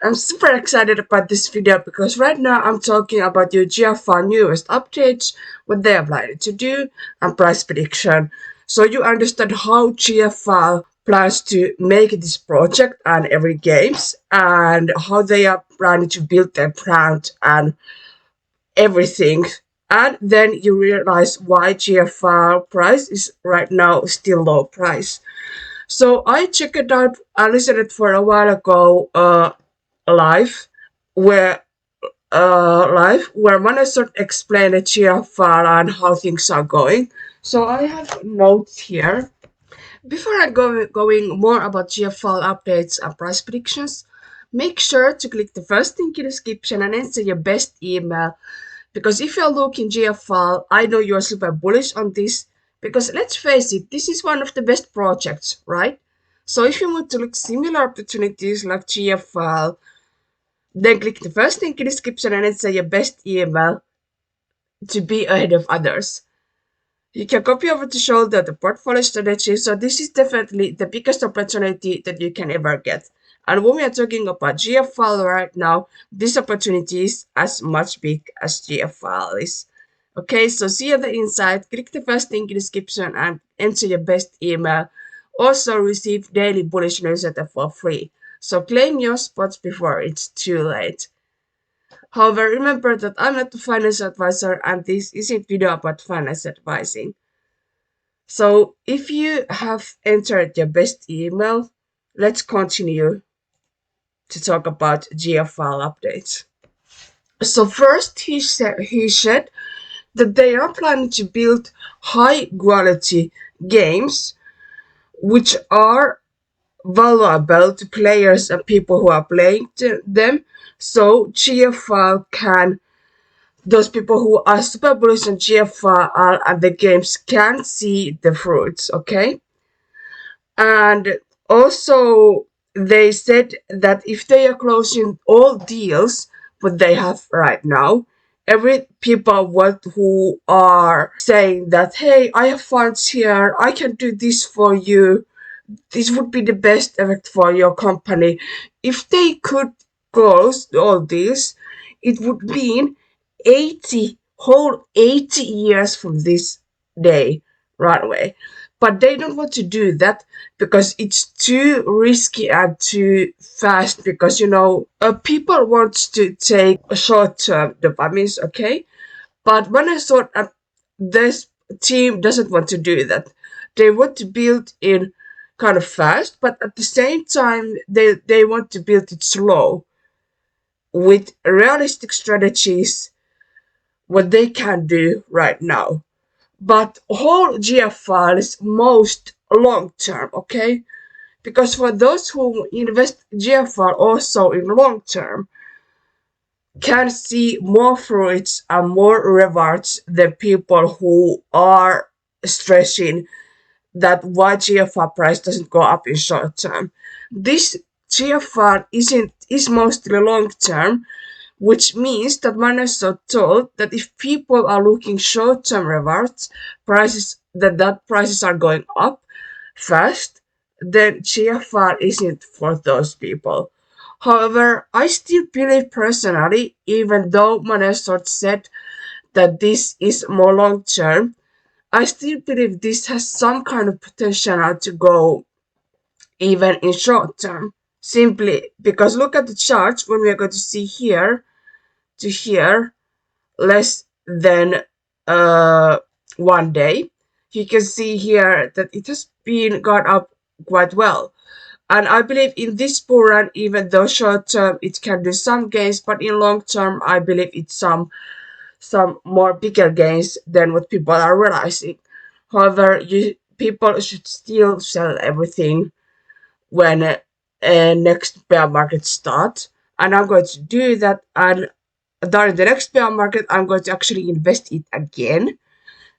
I'm super excited about this video because right now I'm talking about your GFAL newest updates, what they are planning to do, and price prediction. So you understand how GFAL plans to make this project and every games, and how they are planning to build their brand and everything. And then you realize why GFAL price is right now still low price. So I checked it out. I listened it for a while ago, live, where Manasort explained the GFR and how things are going. So I have notes here. Before I go going more about GFL updates and price predictions, make sure to click the first link in the description and enter your best email. Because if you're looking GFL, I know you're super bullish on this. Because let's face it, this is one of the best projects, right? So if you want to look similar opportunities like GFL, then click the first link in the description and enter your best email to be ahead of others. You can copy over to show the portfolio strategy, so this is definitely the biggest opportunity that you can ever get. And when we are talking about GFAL right now, this opportunity is as much big as GFAL is. Okay, so see on the inside, click the first link in the description and enter your best email. Also receive daily bullish newsletter for free. So claim your spots before it's too late. However, remember that I'm not a financial advisor and this isn't video about finance advising. So if you have entered your best email, let's continue to talk about GFL updates. So first he said that they are planning to build high quality games which are valuable to players and people who are playing them. So GFL can those people who are super bullish on GFR and the games can see the fruits, okay? And also, they said that if they are closing all deals what they have right now, every people who are saying that, hey, I have funds here, I can do this for you, this would be the best effect for your company. If they could close all this, it would mean 80 years from this day runway. But they don't want to do that because it's too risky and too fast, because people want to take short-term dopamines, okay? But when I thought this team doesn't want to do that, they want to build in kind of fast, but at the same time they want to build it slow with realistic strategies what they can do right now. But whole GFAL is most long term, okay? Because for those who invest GFAL also in long term, can see more fruits and more rewards than people who are stressing that why GFR price doesn't go up in short term. This GFR is mostly long term, which means that miners are told that if people are looking short term rewards, prices are going up fast, then GFR isn't for those people. However, I still believe personally, even though Manesort said that this is more long term, I still believe this has some kind of potential to go even in short term. Simply because look at the charts when we are going to see here to here less than 1 day. You can see here that it has been got up quite well. And I believe in this bull run, even though short term it can do some gains, but in long term I believe it's some more bigger gains than what people are realizing. However, people should still sell everything when next bear market starts, and I'm going to do that. And during the next bear market, I'm going to actually invest it again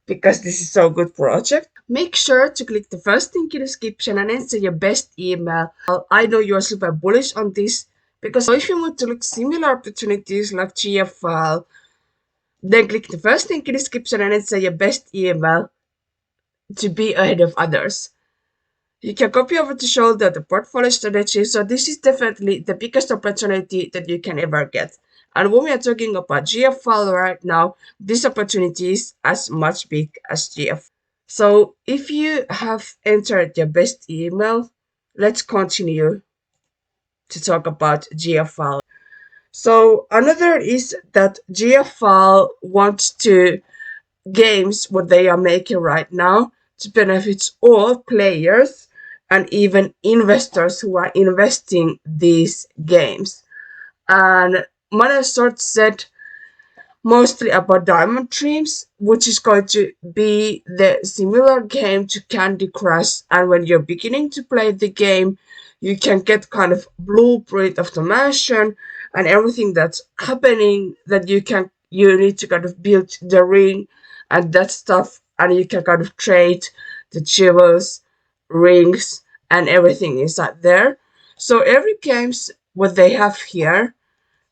because this is so good project. Make sure to click the first link in the description and enter your best email. I know you are super bullish on this because if you want to look similar opportunities like GFL, then click the first link in the description and enter your best email to be ahead of others. You can copy over to show that the portfolio strategy. So this is definitely the biggest opportunity that you can ever get. And when we are talking about GFAL right now, this opportunity is as much big as GFAL. So if you have entered your best email, let's continue to talk about GFAL. So another is that GFAL wants to games what they are making right now to benefit all players and even investors who are investing these games. And Microsoft said mostly about Diamond Dreams, which is going to be the similar game to Candy Crush. And when you're beginning to play the game, you can get kind of blueprint of the mansion and everything that's happening that you need to kind of build the ring and that stuff, and you can kind of trade the jewels, rings, and everything inside there. So every game's what they have here,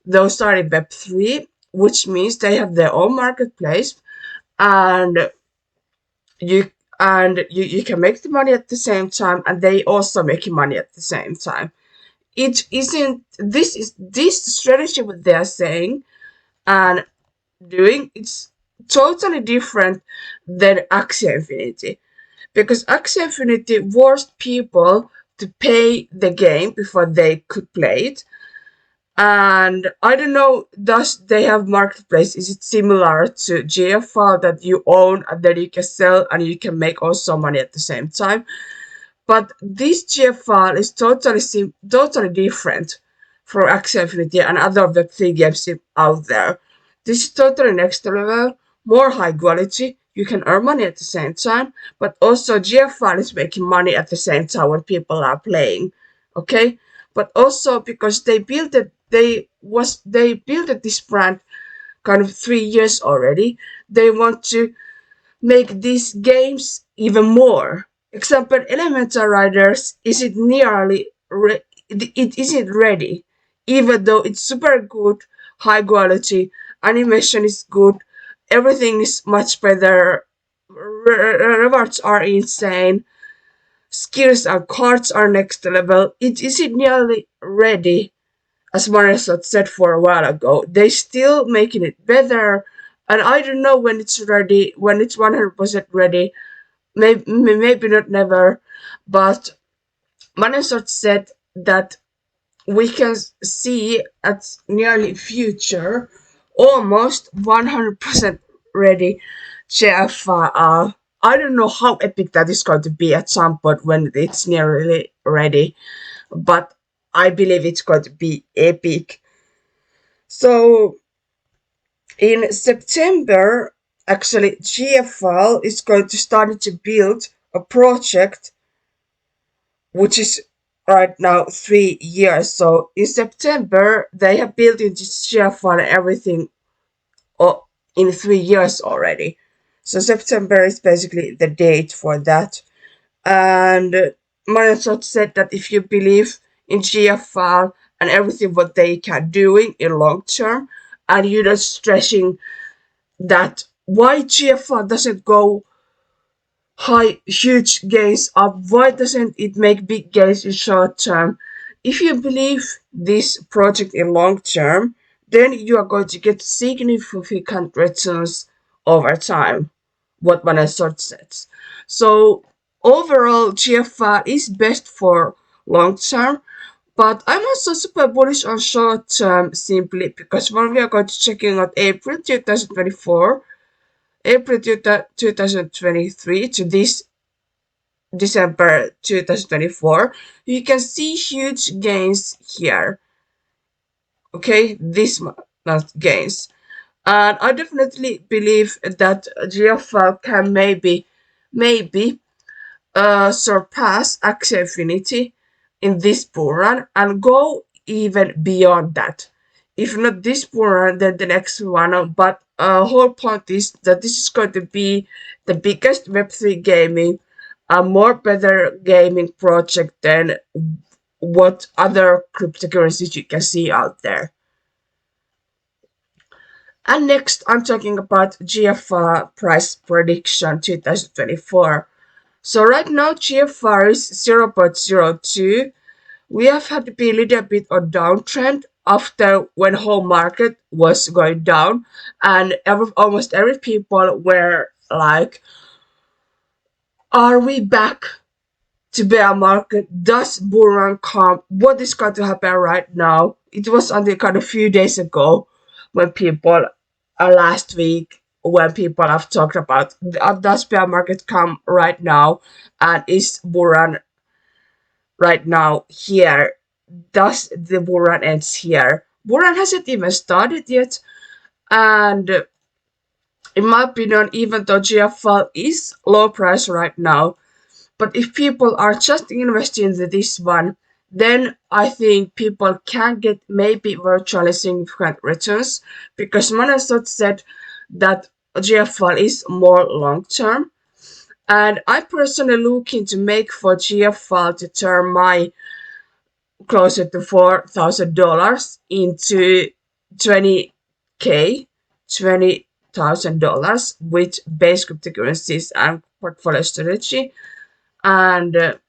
those are in Web3, which means they have their own marketplace, and you can make the money at the same time, and they also making money at the same time. It isn't this strategy what they are saying and doing, it's totally different than Axie Infinity, because Axie Infinity forced people to pay the game before they could play it. And I don't know, does they have marketplace? Is it similar to GFAL that you own and then you can sell and you can make also money at the same time? But this GFAL is totally different from Axie Infinity and other Web3 games out there. This is totally next level, more high quality. You can earn money at the same time, but also GFAL is making money at the same time when people are playing. Okay, but also because they built this brand kind of 3 years already. They want to make these games even more. Example, Elemental Riders it isn't ready, even though it's super good, high quality, animation is good, everything is much better, rewards are insane, skills and cards are next level. It isn't nearly ready, as Microsoft said for a while ago. They still making it better, and I don't know when it's ready, when it's 100% ready. Maybe not never, but Microsoft said that we can see at nearly future almost 100% ready GFAL. I don't know how epic that is going to be at some point when it's nearly ready, but I believe it's going to be epic. So in September, actually, GFAL is going to start to build a project which is right now 3 years. So in September, they have built into GFAL and everything in 3 years already. So September is basically the date for that. And Microsoft said that if you believe in GFR and everything what they can doing in long term, and you're not stressing that why GFR doesn't go high huge gains up, why doesn't it make big gains in short term? If you believe this project in long term, then you are going to get significant returns over time, what Microsoft says. So overall, GFR is best for long term, but I'm also super bullish on short term simply because when we are going to checking out April 2024, April 2023 to this December 2024, you can see huge gains here. Okay, this month gains. And I definitely believe that GFL can maybe surpass Axie Infinity in this bull run and go even beyond that. If not this bull run, then the next one. But whole point is that this is going to be the biggest Web3 gaming, a more better gaming project than what other cryptocurrencies you can see out there. And next, I'm talking about GFR price prediction 2024. So right now GFR is 0.02. We have had to be a little bit on downtrend after when whole market was going down, and almost every people were like, are we back to bear market? Does bull run come? What is going to happen right now? It was only kind of few days ago when people, last week, when people have talked about, does bear market come right now, and is bull run right now here? Does the bull run ends here? Bull run hasn't even started yet, and in my opinion, even though GFL is low price right now, but if people are just investing in this one, then I think people can get maybe virtually significant returns, because Manasot said that GFL is more long term. And I personally looking to make for GFL to turn my closer to $4,000 into 20K, $20,000 with base cryptocurrencies and portfolio strategy. And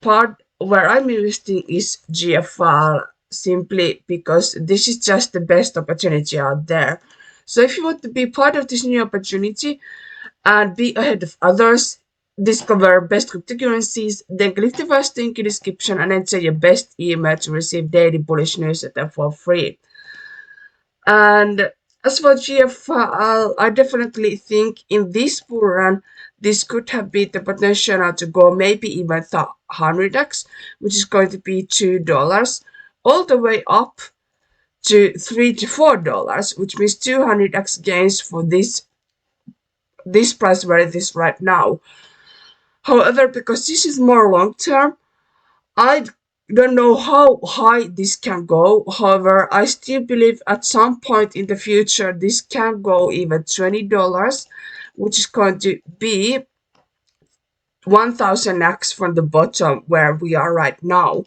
part where I'm investing is GFR, simply because this is just the best opportunity out there. So if you want to be part of this new opportunity and be ahead of others, discover best cryptocurrencies, then click the first link in the description and enter your best email to receive daily bullish newsletter for free. And as for GFL, I definitely think in this bull run, this could have been the potential to go maybe even 100x, which is going to be $2, all the way up to $3 to $4, which means 200x gains for this price where it is right now. However, because this is more long term, I don't know how high this can go. However, I still believe at some point in the future this can go even $20, which is going to be 1000x from the bottom where we are right now.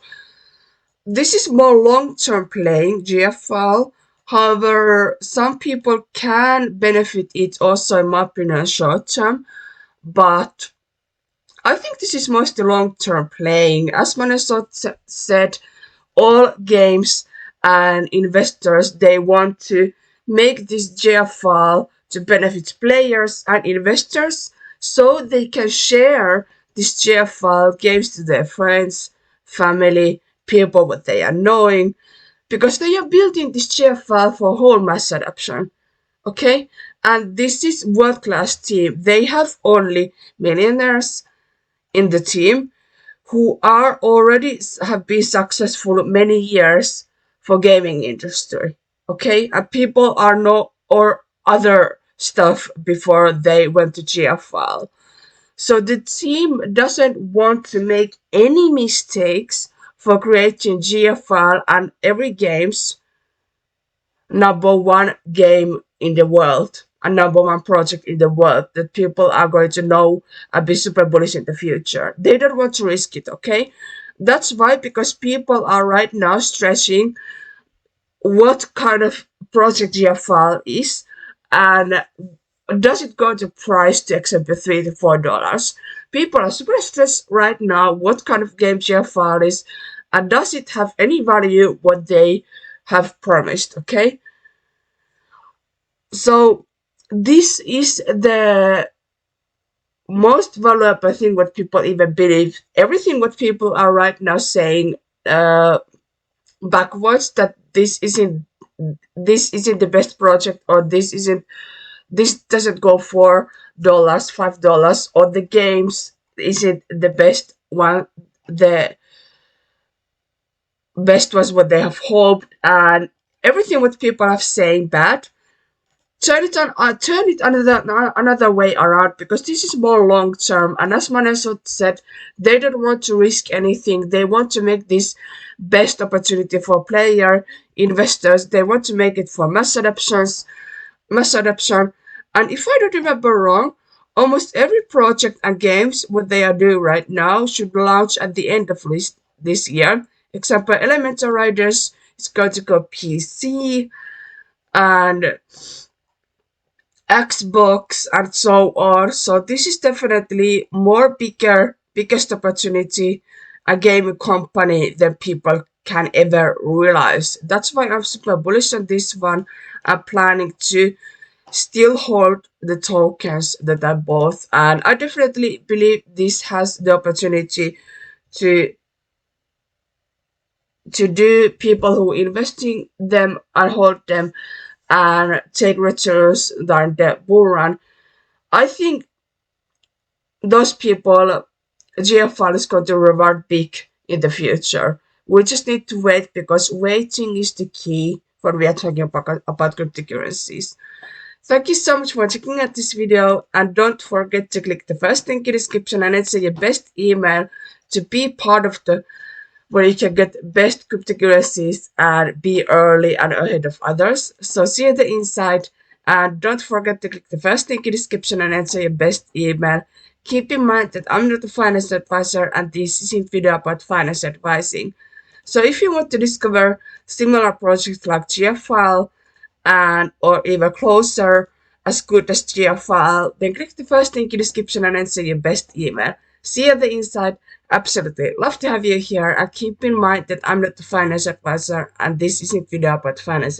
This is more long-term playing GFL. However, some people can benefit it also in my opinion short term, but I think this is mostly long-term playing. As Manesot said, all games and investors, they want to make this GFL to benefit players and investors, so they can share this GFL games to their friends, family, people what they are knowing, because they are building this GFL for whole mass adoption. Okay, and this is world class team. They have only millionaires in the team who are already have been successful many years for gaming industry. Okay, and people are no or other stuff before they went to GFL. So the team doesn't want to make any mistakes for creating GFL and every game's number one game in the world, a number one project in the world that people are going to know and be super bullish in the future. They don't want to risk it, okay? That's why, because people are right now stressing what kind of project GFL is, and does it go to price to example $3 to $4? People are super stressed right now what kind of game GFL is, and does it have any value what they have promised, okay? So this is the most valuable thing what people even believe. Everything what people are right now saying backwards, that this isn't the best project, or this doesn't go $4, $5, or the games isn't the best one, the best was what they have hoped, and everything what people are saying bad, turn it another way around, because this is more long term. And as Manesot said, they don't want to risk anything. They want to make this best opportunity for player investors. They want to make it for mass adoption. And if I don't remember wrong, almost every project and games what they are doing right now should launch at the end of this year. Example, Elemental Riders is going to go PC, and Xbox and so on. So this is definitely biggest opportunity a gaming company than people can ever realize. That's why I'm super bullish on this one. I'm planning to still hold the tokens that I bought, and I definitely believe this has the opportunity to do people who investing them and hold them and take returns during the bull run. I think those people, GFAL is going to reward big in the future. We just need to wait because waiting is the key when we are talking about cryptocurrencies. Thank you so much for checking out this video, and don't forget to click the first link in the description and enter your best email to be part of the where you can get best cryptocurrencies and be early and ahead of others. So see you at the inside, and don't forget to click the first link in the description and enter your best email. Keep in mind that I'm not a financial advisor and this isn't video about finance advising. So if you want to discover similar projects like GFAL and or even closer as good as GFAL, then click the first link in the description and enter your best email. See you at the inside. Absolutely. Love to have you here. And keep in mind that I'm not a finance advisor and this isn't video about finance.